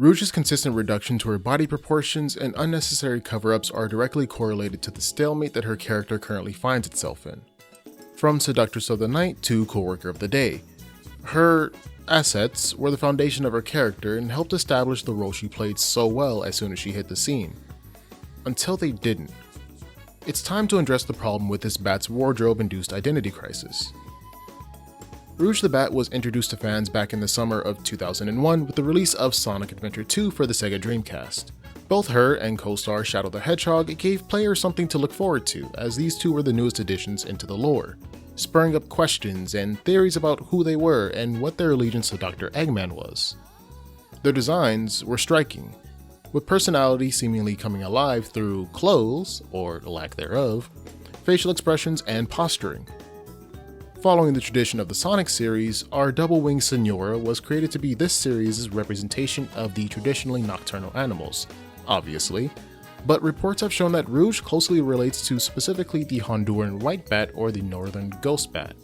Rouge's consistent reduction to her body proportions and unnecessary cover-ups are directly correlated to the stalemate that her character currently finds itself in. From Seductress of the Night to Co-worker of the Day, her assets were the foundation of her character and helped establish the role she played so well as soon as she hit the scene. Until they didn't. It's time to address the problem with this Bat's wardrobe-induced identity crisis. Rouge the Bat was introduced to fans back in the summer of 2001 with the release of Sonic Adventure 2 for the Sega Dreamcast. Both her and co-star Shadow the Hedgehog gave players something to look forward to, as these two were the newest additions into the lore, spurring up questions and theories about who they were and what their allegiance to Dr. Eggman was. Their designs were striking, with personality seemingly coming alive through clothes, or lack thereof, facial expressions, and posturing. Following the tradition of the Sonic series, our double-winged Senora was created to be this series' representation of the traditionally nocturnal animals, obviously, but reports have shown that Rouge closely relates to specifically the Honduran white bat or the northern ghost bat,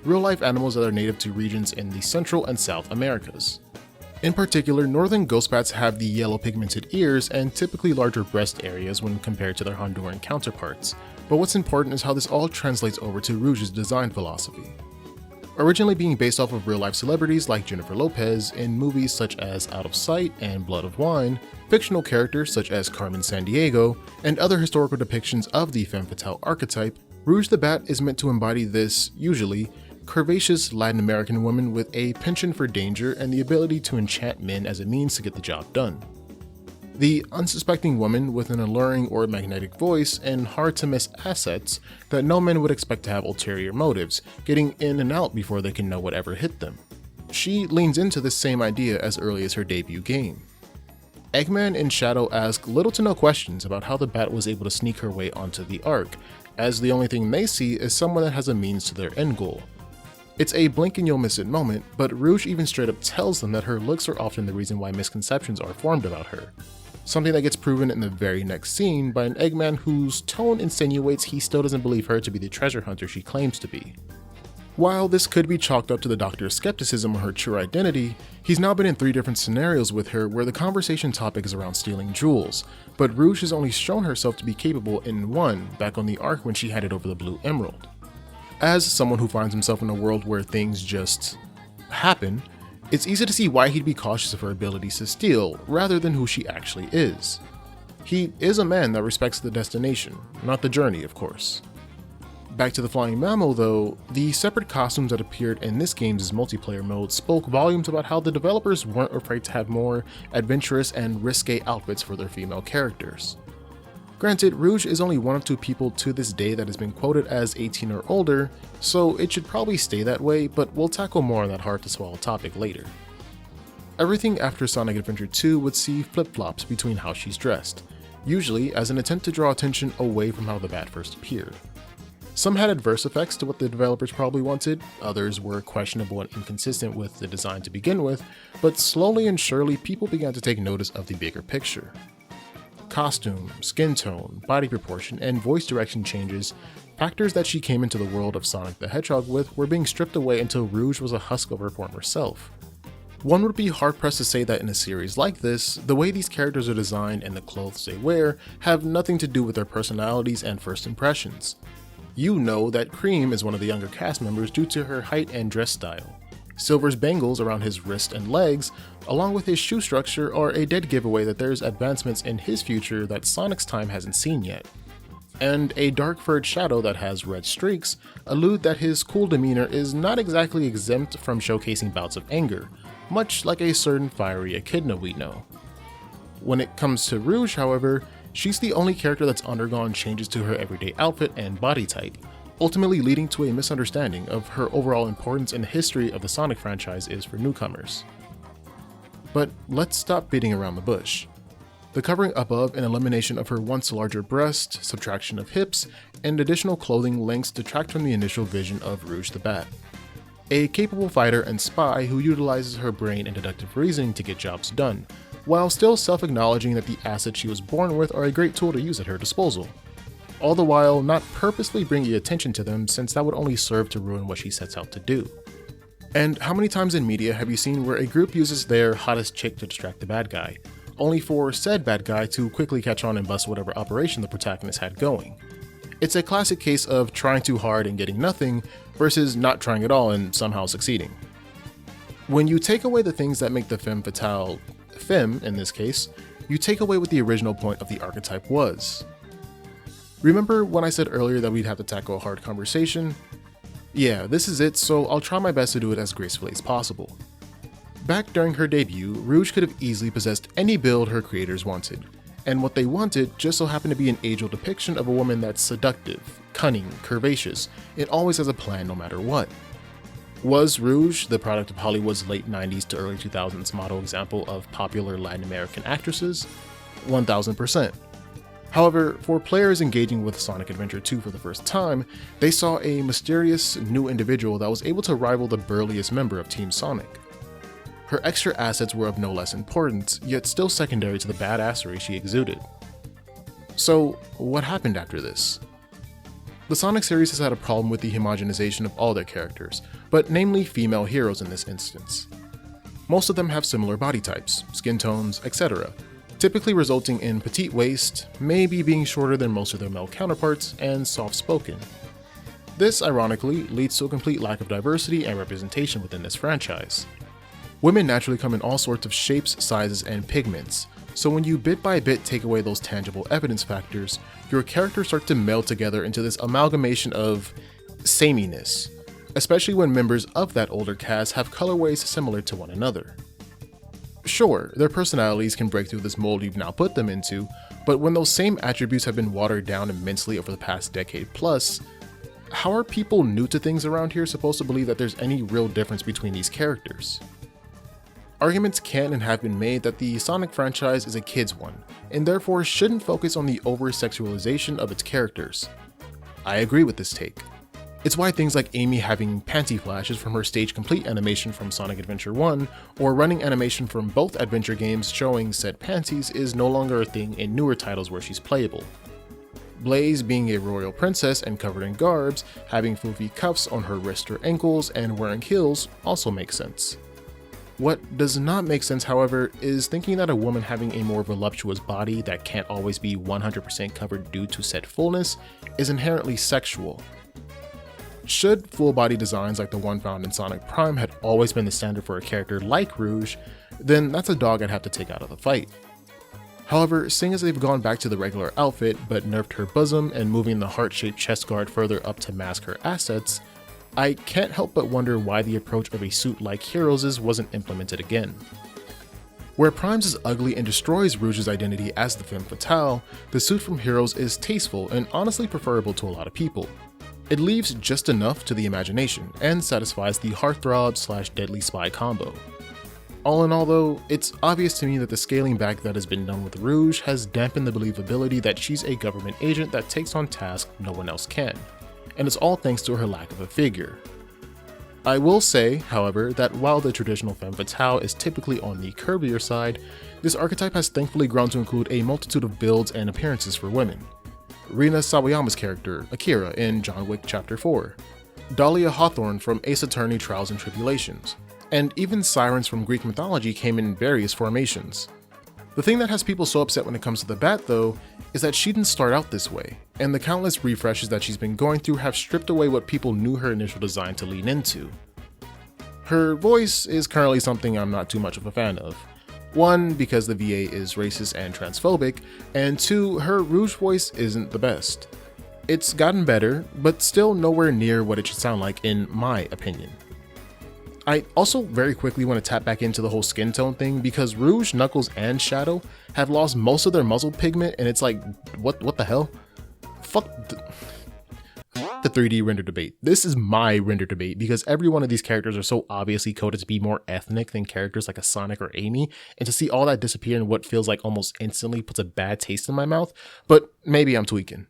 real-life animals that are native to regions in the Central and South Americas. In particular, northern ghost bats have the yellow pigmented ears and typically larger breast areas when compared to their Honduran counterparts, but what's important is how this all translates over to Rouge's design philosophy. Originally being based off of real-life celebrities like Jennifer Lopez in movies such as Out of Sight and Blood of Wine, fictional characters such as Carmen Sandiego, and other historical depictions of the femme fatale archetype, Rouge the Bat is meant to embody this, usually, curvaceous Latin American woman with a penchant for danger and the ability to enchant men as a means to get the job done. The unsuspecting woman with an alluring or magnetic voice and hard-to-miss assets that no men would expect to have ulterior motives, getting in and out before they can know whatever hit them. She leans into this same idea as early as her debut game. Eggman and Shadow ask little to no questions about how the Bat was able to sneak her way onto the Ark, as the only thing they see is someone that has a means to their end goal. It's a blink and you'll miss it moment, but Rouge even straight up tells them that her looks are often the reason why misconceptions are formed about her. Something that gets proven in the very next scene by an Eggman whose tone insinuates he still doesn't believe her to be the treasure hunter she claims to be. While this could be chalked up to the Doctor's skepticism on her true identity, he's now been in 3 different scenarios with her where the conversation topic is around stealing jewels, but Rouge has only shown herself to be capable in one back on the Ark when she handed over the Blue Emerald. As someone who finds himself in a world where things just happen, it's easy to see why he'd be cautious of her abilities to steal, rather than who she actually is. He is a man that respects the destination, not the journey, of course. Back to the flying mammal though, the separate costumes that appeared in this game's multiplayer mode spoke volumes about how the developers weren't afraid to have more adventurous and risque outfits for their female characters. Granted, Rouge is only one of 2 people to this day that has been quoted as 18 or older, so it should probably stay that way, but we'll tackle more on that hard-to-swallow topic later. Everything after Sonic Adventure 2 would see flip-flops between how she's dressed, usually as an attempt to draw attention away from how the Bat first appeared. Some had adverse effects to what the developers probably wanted, others were questionable and inconsistent with the design to begin with, but slowly and surely people began to take notice of the bigger picture. Costume, skin tone, body proportion, and voice direction changes, factors that she came into the world of Sonic the Hedgehog with, were being stripped away until Rouge was a husk of her former self. One would be hard-pressed to say that in a series like this, the way these characters are designed and the clothes they wear have nothing to do with their personalities and first impressions. You know that Cream is one of the younger cast members due to her height and dress style. Silver's bangles around his wrist and legs, along with his shoe structure, are a dead giveaway that there's advancements in his future that Sonic's time hasn't seen yet. And a dark furred Shadow that has red streaks allude that his cool demeanor is not exactly exempt from showcasing bouts of anger, much like a certain fiery echidna we know. When it comes to Rouge, however, she's the only character that's undergone changes to her everyday outfit and body type, ultimately leading to a misunderstanding of her overall importance in the history of the Sonic franchise is for newcomers. But let's stop beating around the bush. The covering up of and elimination of her once larger breast, subtraction of hips, and additional clothing lengths detract from the initial vision of Rouge the Bat. A capable fighter and spy who utilizes her brain and deductive reasoning to get jobs done, while still self-acknowledging that the assets she was born with are a great tool to use at her disposal. All the while not purposely bringing attention to them, since that would only serve to ruin what she sets out to do. And how many times in media have you seen where a group uses their hottest chick to distract the bad guy, only for said bad guy to quickly catch on and bust whatever operation the protagonist had going? It's a classic case of trying too hard and getting nothing versus not trying at all and somehow succeeding. When you take away the things that make the femme fatale femme in this case, you take away what the original point of the archetype was. Remember when I said earlier that we'd have to tackle a hard conversation? Yeah, this is it, so I'll try my best to do it as gracefully as possible. Back during her debut, Rouge could have easily possessed any build her creators wanted, and what they wanted just so happened to be an age-old depiction of a woman that's seductive, cunning, curvaceous, and always has a plan no matter what. Was Rouge the product of Hollywood's late 90s to early 2000s model example of popular Latin American actresses? 1000%. However, for players engaging with Sonic Adventure 2 for the first time, they saw a mysterious new individual that was able to rival the burliest member of Team Sonic. Her extra assets were of no less importance, yet still secondary to the badassery she exuded. So, what happened after this? The Sonic series has had a problem with the homogenization of all their characters, but namely female heroes in this instance. Most of them have similar body types, skin tones, etc., typically resulting in petite waist, maybe being shorter than most of their male counterparts, and soft-spoken. This, ironically, leads to a complete lack of diversity and representation within this franchise. Women naturally come in all sorts of shapes, sizes, and pigments, so when you bit by bit take away those tangible evidence factors, your characters start to meld together into this amalgamation of sameness, especially when members of that older cast have colorways similar to one another. Sure, their personalities can break through this mold you've now put them into, but when those same attributes have been watered down immensely over the past decade plus, how are people new to things around here supposed to believe that there's any real difference between these characters? Arguments can and have been made that the Sonic franchise is a kid's one, and therefore shouldn't focus on the over-sexualization of its characters. I agree with this take. It's why things like Amy having panty flashes from her stage complete animation from Sonic Adventure 1, or running animation from both adventure games showing said panties is no longer a thing in newer titles where she's playable. Blaze being a royal princess and covered in garbs, having floofy cuffs on her wrists or ankles, and wearing heels also makes sense. What does not make sense, however, is thinking that a woman having a more voluptuous body that can't always be 100% covered due to said fullness is inherently sexual. Should full body designs like the one found in Sonic Prime had always been the standard for a character like Rouge, then that's a dog I'd have to take out of the fight. However, seeing as they've gone back to the regular outfit but nerfed her bosom and moving the heart-shaped chest guard further up to mask her assets, I can't help but wonder why the approach of a suit like Heroes' wasn't implemented again. Where Prime's is ugly and destroys Rouge's identity as the femme fatale, the suit from Heroes is tasteful and honestly preferable to a lot of people. It leaves just enough to the imagination and satisfies the heartthrob/deadly spy combo. All in all though, it's obvious to me that the scaling back that has been done with Rouge has dampened the believability that she's a government agent that takes on tasks no one else can, and it's all thanks to her lack of a figure. I will say, however, that while the traditional femme fatale is typically on the curvier side, this archetype has thankfully grown to include a multitude of builds and appearances for women. Rina Sawayama's character, Akira, in John Wick Chapter 4, Dahlia Hawthorne from Ace Attorney Trials and Tribulations, and even sirens from Greek mythology came in various formations. The thing that has people so upset when it comes to the Bat though, is that she didn't start out this way, and the countless refreshes that she's been going through have stripped away what people knew her initial design to lean into. Her voice is currently something I'm not too much of a fan of. One, because the VA is racist and transphobic, and two, her Rouge voice isn't the best. It's gotten better, but still nowhere near what it should sound like in my opinion. I also very quickly want to tap back into the whole skin tone thing because Rouge, Knuckles, and Shadow have lost most of their muzzle pigment, and it's like, what the hell? Fuck the 3D render debate. This is my render debate because every one of these characters are so obviously coded to be more ethnic than characters like a Sonic or Amy, and to see all that disappear in what feels like almost instantly puts a bad taste in my mouth, but maybe I'm tweaking.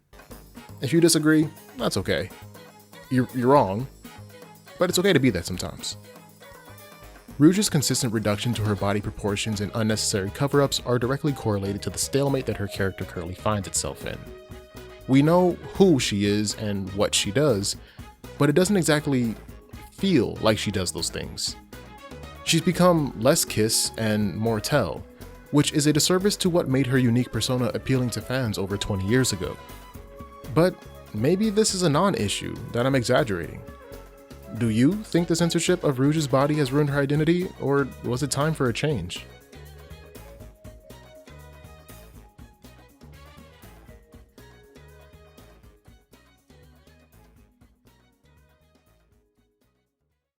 If you disagree, that's okay. You're wrong, but it's okay to be that sometimes. Rouge's consistent reduction to her body proportions and unnecessary cover-ups are directly correlated to the stalemate that her character currently finds itself in. We know who she is and what she does, but it doesn't exactly feel like she does those things. She's become less Kiss and more Tell, which is a disservice to what made her unique persona appealing to fans over 20 years ago. But maybe this is a non-issue, that I'm exaggerating. Do you think the censorship of Rouge's body has ruined her identity, or was it time for a change?